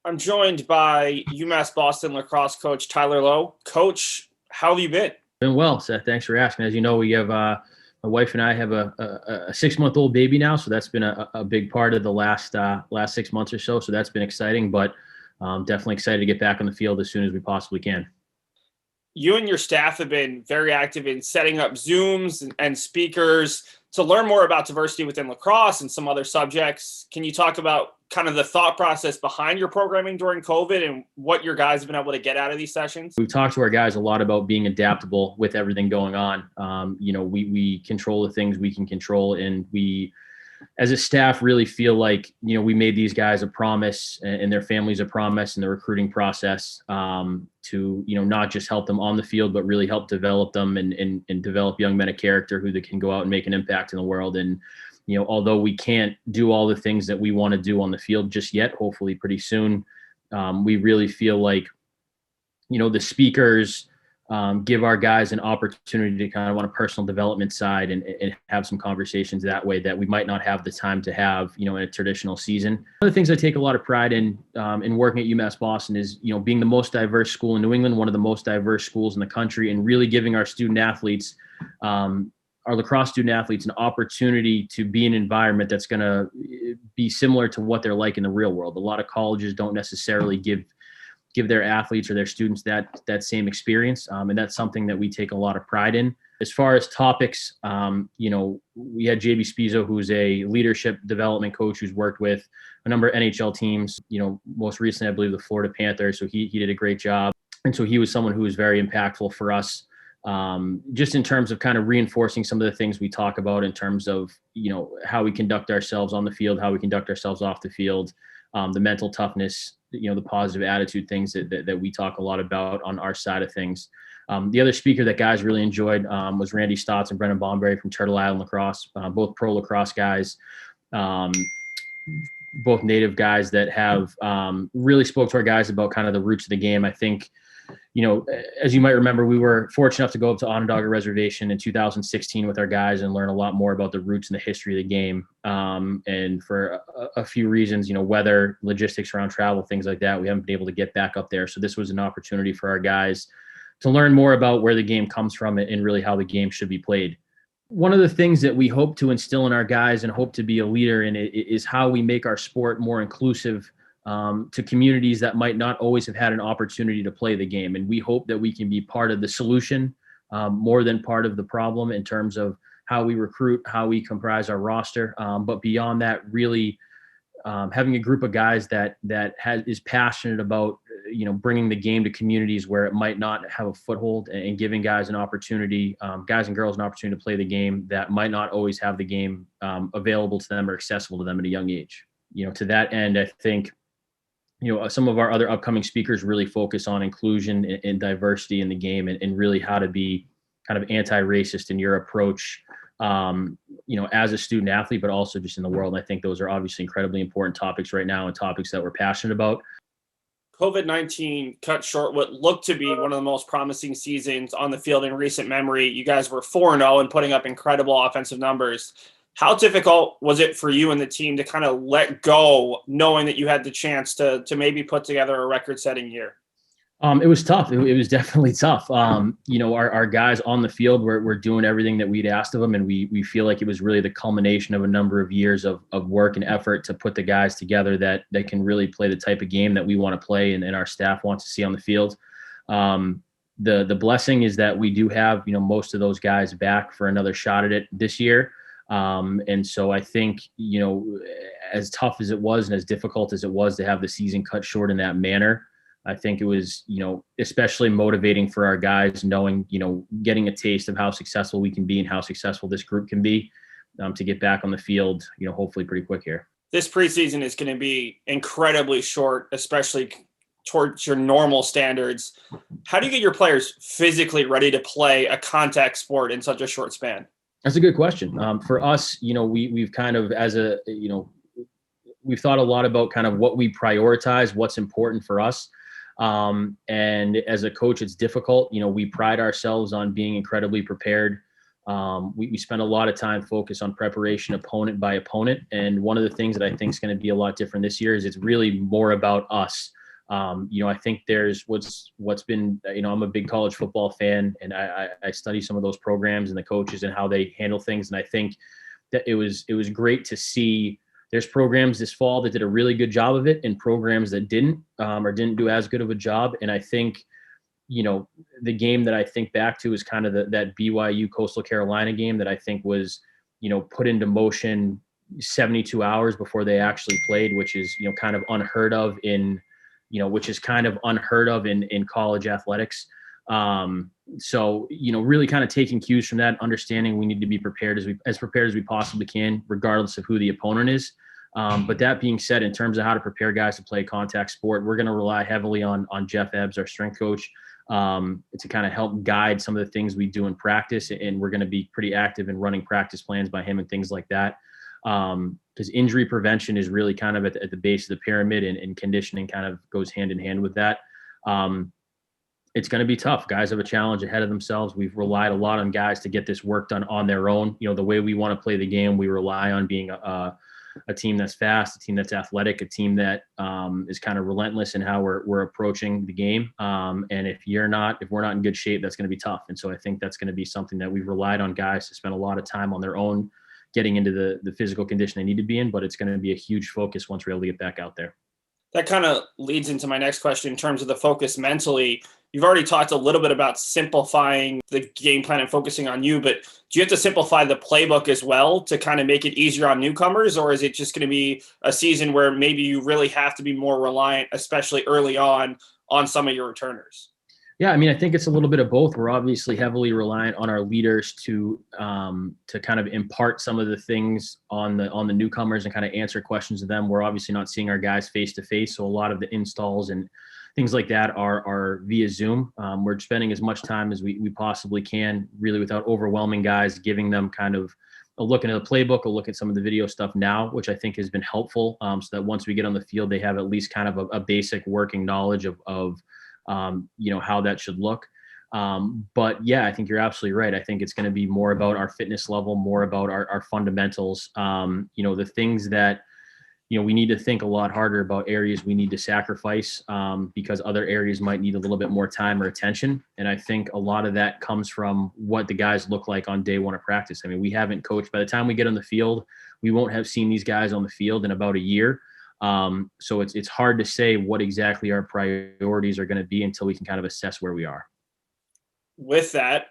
I'm joined by UMass Boston Lacrosse coach Tyler Lowe. Coach, how have you been? Been well, Seth. Thanks for asking. As you know, we have my wife and I have a 6-month-old baby now, so that's been a big part of the last 6 months or so. So that's been exciting, but definitely excited to get back on the field as soon as we possibly can. You and your staff have been very active in setting up Zooms and speakers to learn more about diversity within lacrosse and some other subjects. Can you talk about kind of the thought process behind your programming during COVID and what your guys have been able to get out of these sessions? We've talked to our guys a lot about being adaptable with everything going on. We control the things we can control, and we, as a staff, really feel like, we made these guys a promise and their families a promise in the recruiting process to, not just help them on the field, but really help develop them and develop young men of character who they can go out and make an impact in the world. And, although we can't do all the things that we want to do on the field just yet, hopefully pretty soon, we really feel like, the speakers give our guys an opportunity to kind of on a personal development side and have some conversations that way that we might not have the time to have, in a traditional season. One of the things I take a lot of pride in working at UMass Boston is, being the most diverse school in New England, one of the most diverse schools in the country, and really giving our student athletes, our lacrosse student athletes, an opportunity to be in an environment that's going to be similar to what they're like in the real world. A lot of colleges don't necessarily give their athletes or their students that same experience. And that's something that we take a lot of pride in. As far as topics, we had JB Spizzo, who's a leadership development coach who's worked with a number of NHL teams, most recently, I believe, the Florida Panthers. So he did a great job. And so he was someone who was very impactful for us, just in terms of kind of reinforcing some of the things we talk about in terms of, how we conduct ourselves on the field, how we conduct ourselves off the field, the mental toughness, the positive attitude, things that we talk a lot about on our side of things. The other speaker that guys really enjoyed was Randy Stotts and Brennan Bomberry from Turtle Island Lacrosse, both pro lacrosse guys, both native guys that have really spoke to our guys about kind of the roots of the game. I think, as you might remember, we were fortunate enough to go up to Onondaga Reservation in 2016 with our guys and learn a lot more about the roots and the history of the game. And for a few reasons, weather, logistics around travel, things like that, we haven't been able to get back up there. So this was an opportunity for our guys to learn more about where the game comes from and really how the game should be played. One of the things that we hope to instill in our guys and hope to be a leader in it is how we make our sport more inclusive to communities that might not always have had an opportunity to play the game. And we hope that we can be part of the solution more than part of the problem in terms of how we recruit, how we comprise our roster. But beyond that, really having a group of guys that is passionate about, bringing the game to communities where it might not have a foothold, and giving guys an opportunity, guys and girls an opportunity to play the game that might not always have the game available to them or accessible to them at a young age. To that end, I think, some of our other upcoming speakers really focus on inclusion and diversity in the game and really how to be kind of anti-racist in your approach, as a student athlete, but also just in the world. And I think those are obviously incredibly important topics right now and topics that we're passionate about. COVID-19 cut short what looked to be one of the most promising seasons on the field in recent memory. You guys were 4-0 and putting up incredible offensive numbers. How difficult was it for you and the team to kind of let go, knowing that you had the chance to maybe put together a record-setting year? It was tough. It was definitely tough. Our guys on the field were doing everything that we'd asked of them, and we feel like it was really the culmination of a number of years of work and effort to put the guys together that can really play the type of game that we want to play and our staff wants to see on the field. The blessing is that we do have, most of those guys back for another shot at it this year. And so I think, as tough as it was and as difficult as it was to have the season cut short in that manner, I think it was, especially motivating for our guys, knowing, getting a taste of how successful we can be and how successful this group can be, to get back on the field, hopefully pretty quick here. This preseason is going to be incredibly short, especially towards your normal standards. How do you get your players physically ready to play a contact sport in such a short span? That's a good question. For us, we've kind of, we've thought a lot about kind of what we prioritize, what's important for us. And as a coach, it's difficult. We pride ourselves on being incredibly prepared We spend a lot of time focused on preparation opponent by opponent. And one of the things that I think is going to be a lot different this year is it's really more about us. I think there's what's been, I'm a big college football fan, and I study some of those programs and the coaches and how they handle things. And I think that it was great to see there's programs this fall that did a really good job of it and programs that didn't, or didn't do as good of a job. And I think, the game that I think back to is kind of that BYU Coastal Carolina game that I think was, put into motion 72 hours before they actually played, which is, kind of unheard of in college athletics. So, really kind of taking cues from that, understanding we need to be prepared as prepared as we possibly can, regardless of who the opponent is. But that being said, in terms of how to prepare guys to play contact sport, we're going to rely heavily on Jeff Ebbs, our strength coach, to kind of help guide some of the things we do in practice. And we're going to be pretty active in running practice plans by him and things like that. Because injury prevention is really kind of at the base of the pyramid, and conditioning kind of goes hand in hand with that. It's going to be tough. Guys have a challenge ahead of themselves. We've relied a lot on guys to get this work done on their own. The way we want to play the game, we rely on being a team that's fast, a team that's athletic, a team that is kind of relentless in how we're approaching the game. And if we're not in good shape, that's going to be tough. And so I think that's going to be something that we've relied on guys to spend a lot of time on their own, getting into the physical condition they need to be in, but it's going to be a huge focus once we're able to get back out there. That kind of leads into my next question in terms of the focus mentally. You've already talked a little bit about simplifying the game plan and focusing on you, but do you have to simplify the playbook as well to kind of make it easier on newcomers? Or is it just going to be a season where maybe you really have to be more reliant, especially early on some of your returners? Yeah, I think it's a little bit of both. We're obviously heavily reliant on our leaders to kind of impart some of the things on the newcomers and kind of answer questions to them. We're obviously not seeing our guys face to face, so a lot of the installs and things like that are via Zoom. We're spending as much time as we possibly can, really without overwhelming guys, giving them kind of a look into the playbook, a look at some of the video stuff now, which I think has been helpful, so that once we get on the field, they have at least kind of a basic working knowledge of how that should look. But yeah, I think you're absolutely right. I think it's going to be more about our fitness level, more about our fundamentals, the things that, we need to think a lot harder about areas we need to sacrifice, because other areas might need a little bit more time or attention. And I think a lot of that comes from what the guys look like on day one of practice. We haven't coached. By the time we get on the field, we won't have seen these guys on the field in about a year. So it's hard to say what exactly our priorities are going to be until we can kind of assess where we are. With that,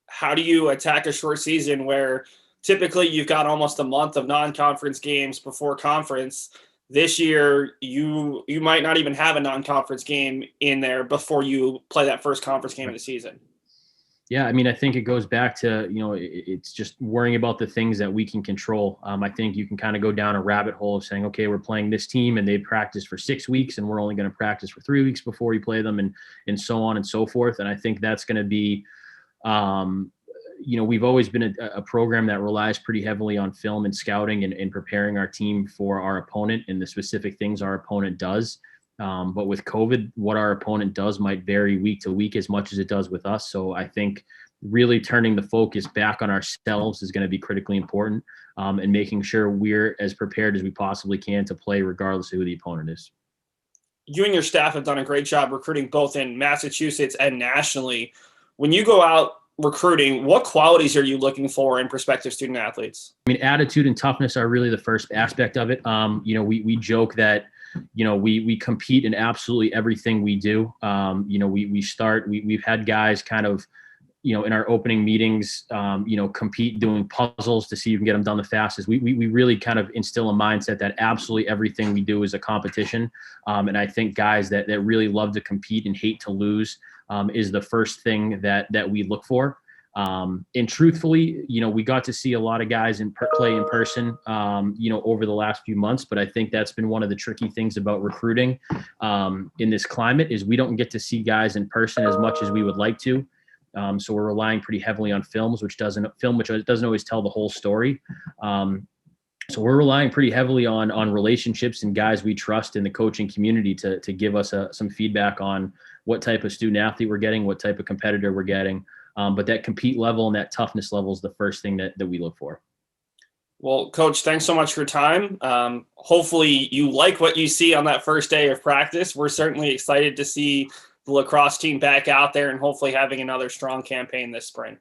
how do you attack a short season where typically you've got almost a month of non-conference games before conference? This year, you might not even have a non-conference game in there before you play that first conference game of the season. Yeah, I think it goes back to, it's just worrying about the things that we can control. I think you can kind of go down a rabbit hole of saying, okay, we're playing this team and they practice for 6 weeks and we're only going to practice for 3 weeks before we play them, and so on and so forth. And I think that's going to be, we've always been a program that relies pretty heavily on film and scouting and preparing our team for our opponent and the specific things our opponent does. But with COVID, what our opponent does might vary week to week as much as it does with us. So I think really turning the focus back on ourselves is going to be critically important, and making sure we're as prepared as we possibly can to play regardless of who the opponent is. You and your staff have done a great job recruiting both in Massachusetts and nationally. When you go out recruiting, what qualities are you looking for in prospective student athletes? Attitude and toughness are really the first aspect of it. We joke that, we compete in absolutely everything we do. We've had guys kind of, in our opening meetings, compete doing puzzles to see who can get them done the fastest. We really kind of instill a mindset that absolutely everything we do is a competition. And I think guys that really love to compete and hate to lose is the first thing that we look for. And truthfully, we got to see a lot of guys play in person, over the last few months, but I think that's been one of the tricky things about recruiting in this climate is we don't get to see guys in person as much as we would like to. So we're relying pretty heavily on which doesn't always tell the whole story. So we're relying pretty heavily on relationships and guys we trust in the coaching community to give us some feedback on what type of student athlete we're getting, what type of competitor we're getting. But that compete level and that toughness level is the first thing that we look for. Well, Coach, thanks so much for your time. Hopefully you like what you see on that first day of practice. We're certainly excited to see the lacrosse team back out there and hopefully having another strong campaign this spring.